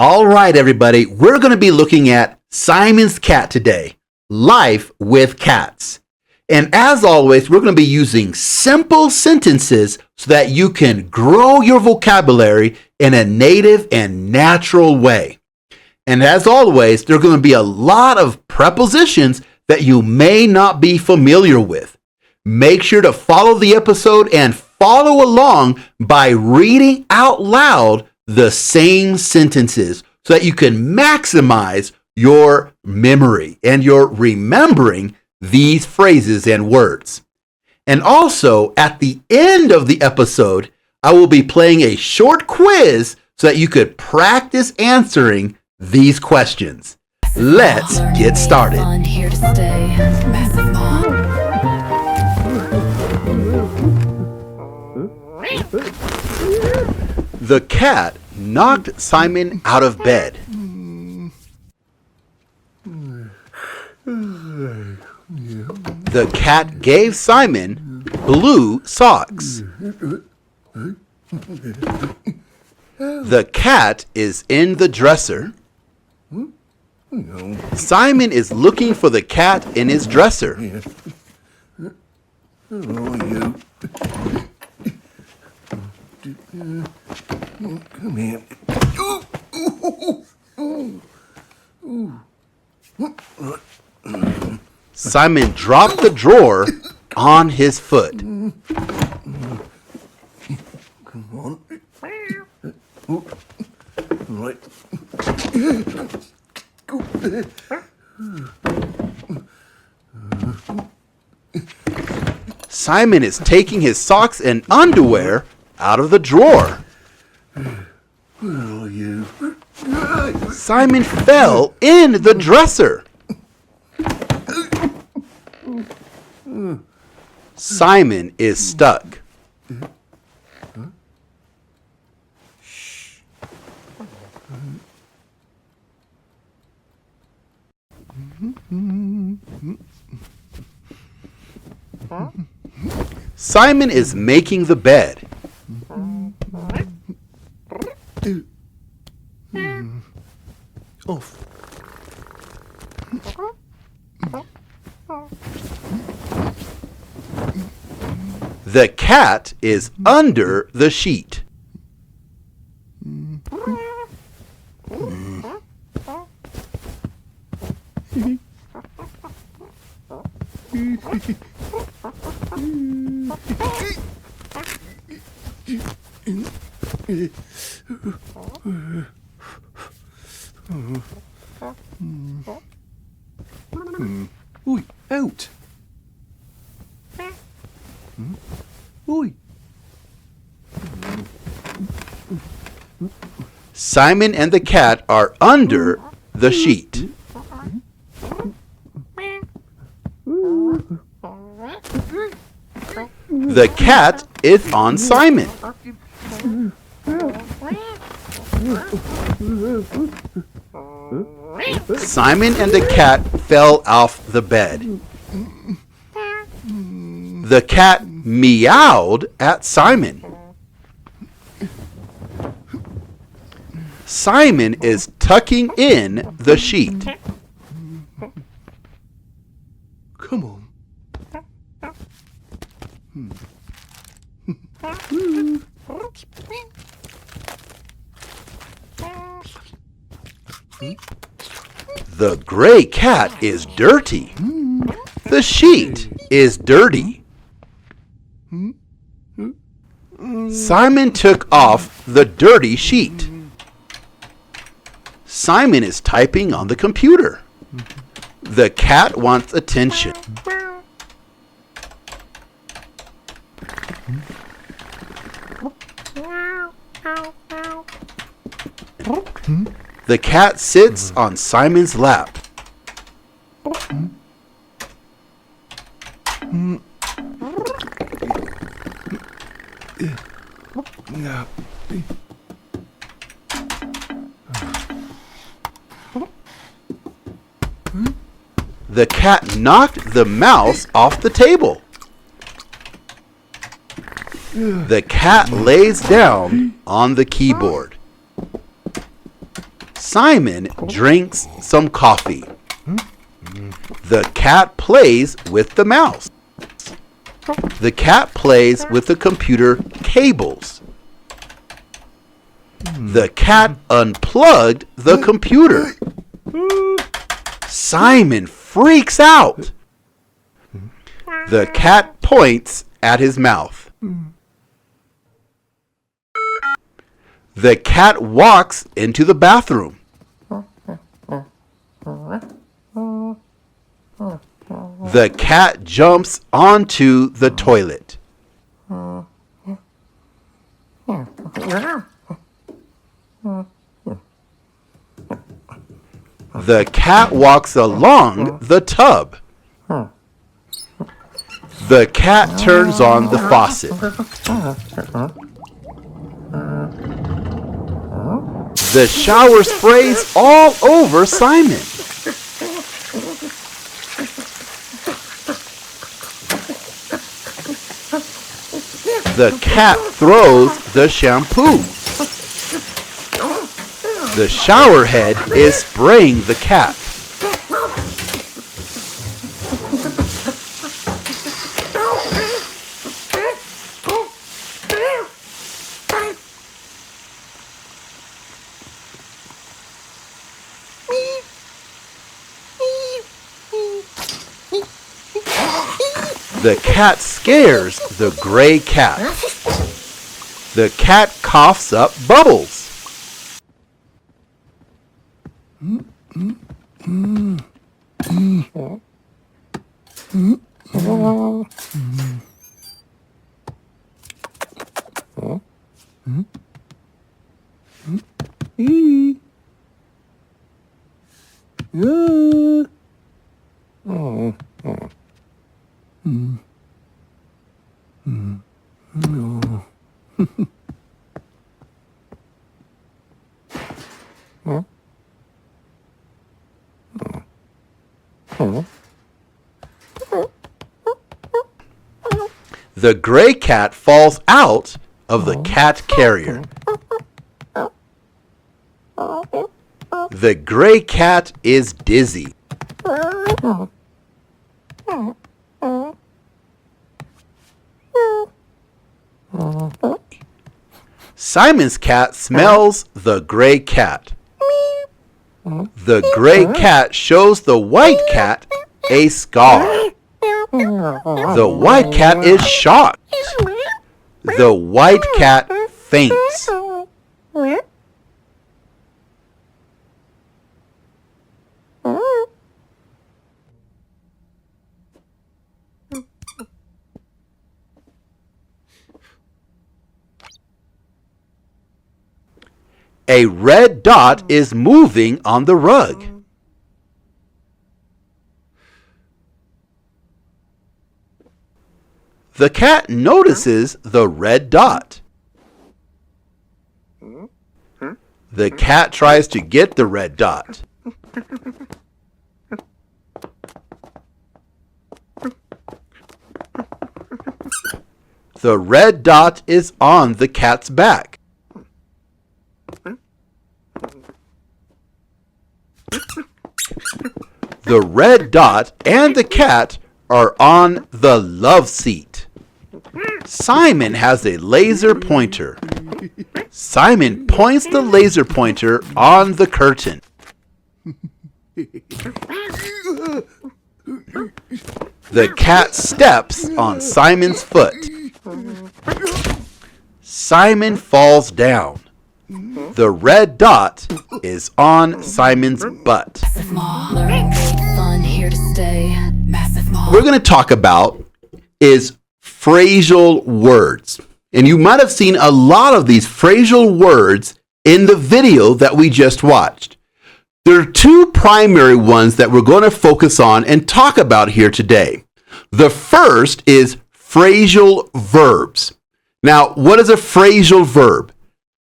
All right, everybody, we're going to be looking at Simon's Cat today, Life with Cats. And as always, we're going to be using simple sentences so that you can grow your vocabulary in a native and natural way. And as always, there are going to be a lot of prepositions that you may not be familiar with. Make sure to follow the episode and follow along by reading out loud the same sentences so that you can maximize your memory and your remembering these phrases and words. And also, at the end of the episode, I will be playing a short quiz so that you could practice answering these questions. Let's get started. The cat knocked Simon out of bed. The cat gave Simon blue socks. The cat is in the dresser. Simon is looking for the cat in his dresser. Come here. Simon dropped the drawer on his foot. Come on. Right. Simon is taking his socks and underwear out of the drawer. Where are you? Simon fell in the dresser. Simon is stuck. Simon is making the bed. Off. The cat is under the sheet. Oi, out. Oi. Simon and the cat are under the sheet. The cat is on Simon. Simon and the cat fell off the bed. The cat meowed at Simon. Simon is tucking in the sheet. Come on. The gray cat is dirty. The sheet is dirty. Simon took off the dirty sheet. Simon is typing on the computer. The cat wants attention. The cat sits on Simon's lap. The cat knocked the mouse off the table. The cat lays down on the keyboard. Simon drinks some coffee. The cat plays with the mouse. The cat plays with the computer cables. The cat unplugged the computer. Simon freaks out. The cat points at his mouth. The cat walks into the bathroom. The cat jumps onto the toilet. The cat walks along the tub. The cat turns on the faucet. The shower sprays all over Simon. The cat throws the shampoo. The shower head is spraying the cat. The cat scares the gray cat. The cat coughs up bubbles. The gray cat falls out of the cat carrier. The gray cat is dizzy. Simon's cat smells the gray cat. The gray cat shows the white cat a scar. The white cat is shocked. The white cat faints. A red dot is moving on the rug. The cat notices the red dot. The cat tries to get the red dot. The red dot is on the cat's back. The red dot and the cat are on the love seat. Simon has a laser pointer. Simon points the laser pointer on the curtain. The cat steps on Simon's foot. Simon falls down. The red dot is on Simon's butt. We're going to talk about is phrasal words. And you might have seen a lot of these phrasal words in the video that we just watched. There are two primary ones that we're going to focus on and talk about here today. The first is phrasal verbs. Now, what is a phrasal verb?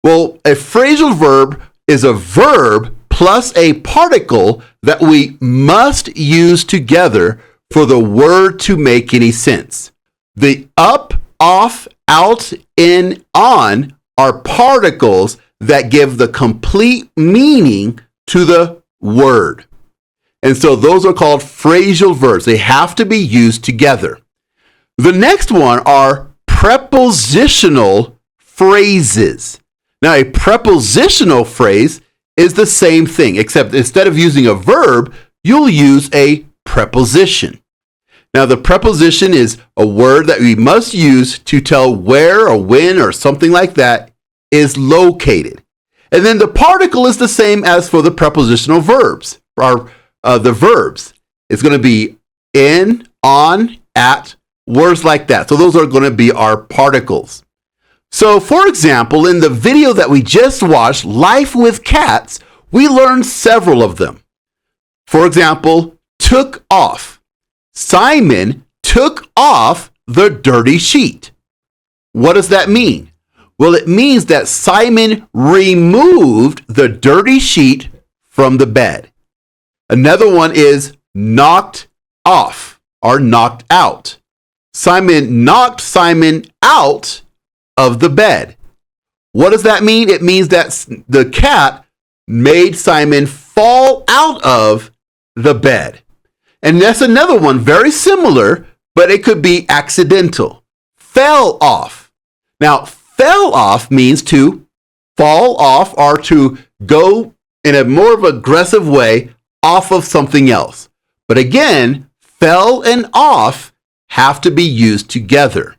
Well, a phrasal verb is a verb plus a particle that we must use together for the word to make any sense. The up, off, out, in, on are particles that give the complete meaning to the word. And so those are called phrasal verbs. They have to be used together. The next one are prepositional phrases. Now, a prepositional phrase is the same thing, except instead of using a verb, you'll use a preposition. Now, the preposition is a word that we must use to tell where or when or something like that is located. And then the particle is the same as for the prepositional verbs, or the verbs. It's going to be in, on, at, words like that. So those are going to be our particles. So, for example, in the video that we just watched, Life with Cats, we learned several of them. For example, took off. Simon took off the dirty sheet. What does that mean? Well, it means that Simon removed the dirty sheet from the bed. Another one is knocked off or knocked out. Simon knocked Simon out of the bed. What does that mean? It means that the cat made Simon fall out of the bed. And that's another one very similar, but it could be accidental. Fell off. Now, fell off means to fall off or to go in a more of aggressive way off of something else. But again, fell and off have to be used together.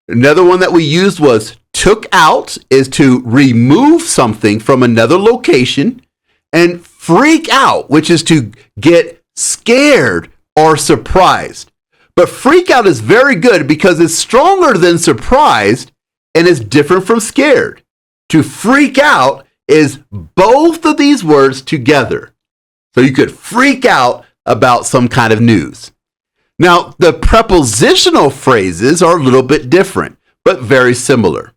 Another one that we used was took out is to remove something from another location, and freak out, which is to get scared or surprised. But freak out is very good because it's stronger than surprised and is different from scared. To freak out is both of these words together. So you could freak out about some kind of news. Now, the prepositional phrases are a little bit different, but very similar.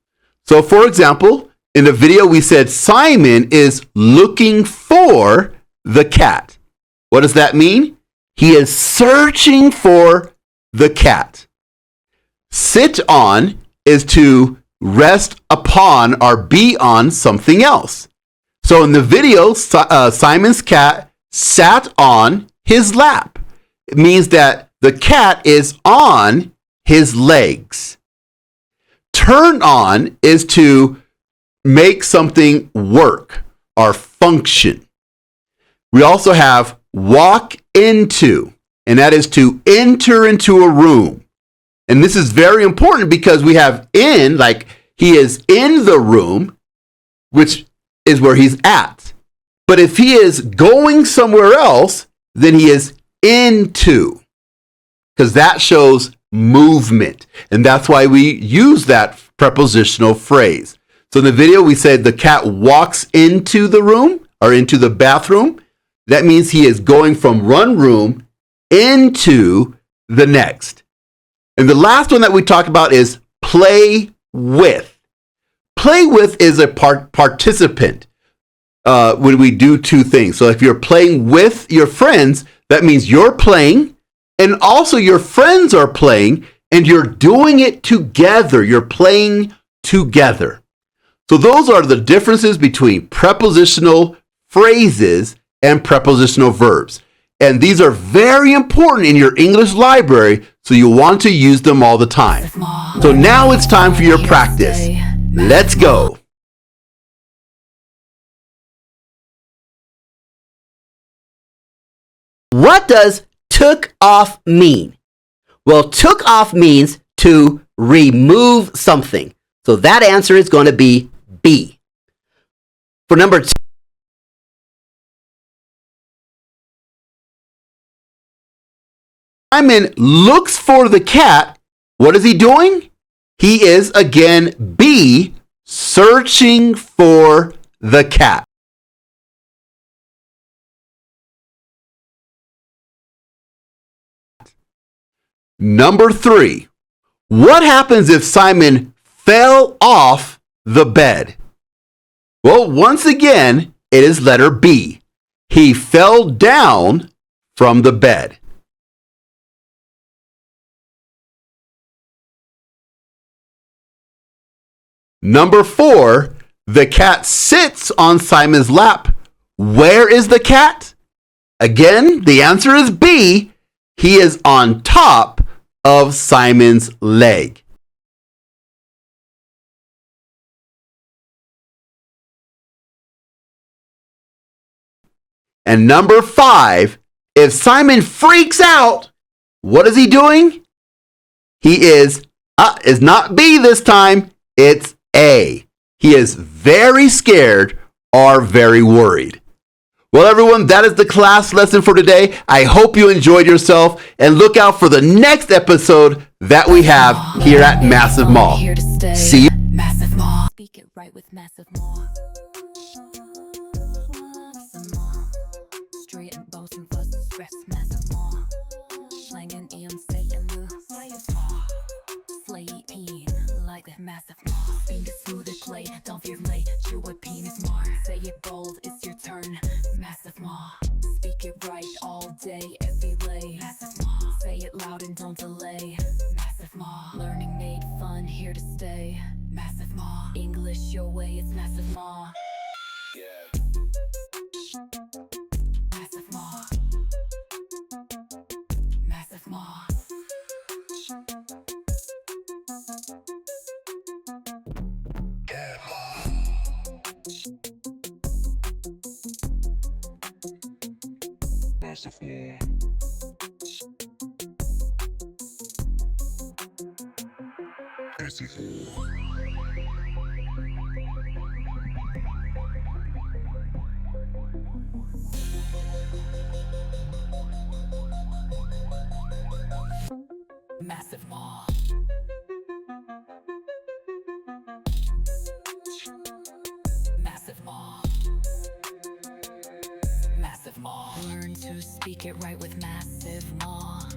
So, for example, in the video we said Simon is looking for the cat. What does that mean? He is searching for the cat. Sit on is to rest upon or be on something else. So in the video, Simon's cat sat on his lap. It means that the cat is on his legs. Turn on is to make something work or function. We also have walk into, and that is to enter into a room. And this is very important because we have in, like he is in the room, which is where he's at. But if he is going somewhere else, then he is into, because that shows movement. And that's why we use that prepositional phrase. So in the video, we said the cat walks into the room or into the bathroom. That means he is going from one room into the next. And the last one that we talked about is play with. Play with is a participant when we do two things. So if you're playing with your friends, that means you're playing and also your friends are playing and you're doing it together. You're playing together. So those are the differences between prepositional phrases and prepositional verbs. And these are very important in your English library, so you want to use them all the time. So now it's time for your practice. Let's go. What does took off mean? Well, took off means to remove something. So that answer is going to be B. For number 2, Simon looks for the cat. What is he doing? He is, again, B, searching for the cat. Number 3, what happens if Simon fell off the bed? Well, once again, it is letter B. He fell down from the bed. Number 4, The cat sits on Simon's lap. Where is the cat? Again, the answer is B. He is on top of Simon's leg. And number 5, if Simon freaks out, what is he doing? He is not B this time, it's A. He is very scared or very worried. Well, everyone, that is the class lesson for today. I hope you enjoyed yourself, and look out for the next episode that we have here at Massive Mall. See you. Massive Mall. Speak it right with Massive Mall. Straight and boss and fuss, stress, Massive Mall. Slanging and saying slating like that Massive Mall. Being the smooth play, don't fear late, chew a penis more. Say it bold, it's your turn, Massive Mall. Speak it right all day, every lay. Massive Mall. Say it loud and don't delay, Massive Mall. Learning made fun, here to stay, Massive Mall. English your way, it's Massive Mall. Massive Mall. Massive Mall. Massive Mall. Massive Mall. Massive Mall. Massive Mall. Massive Mall. Learn to speak it right with Massive Mall.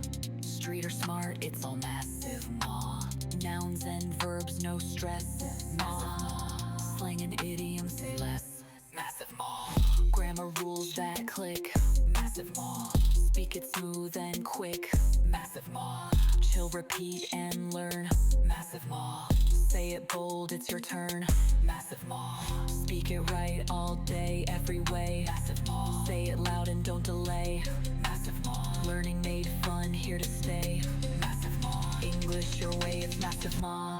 Street or smart, it's all Massive Mall. Nouns and verbs, no stress. Mall. Slang and idioms, say less. Massive Mall. Grammar rules that click. Massive Mall. Speak it smooth and quick. Massive Mall. Chill, repeat, and learn. Massive Mall. Say it bold, it's your turn. Massive Mall. Speak it right all day, every way. Massive Mall. Say it loud and don't delay. Massive Mall. Learning made fun, here to stay. Massive Mall. English your way, it's Massive Mall.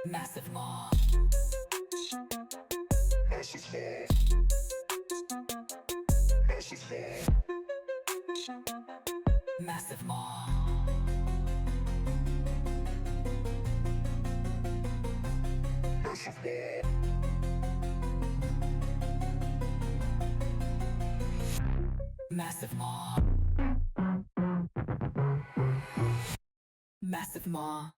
Massive Mall. Massive Mall. Massive Mall. Massive Mall. Massive Mall. Massive Mall. Massive Mall.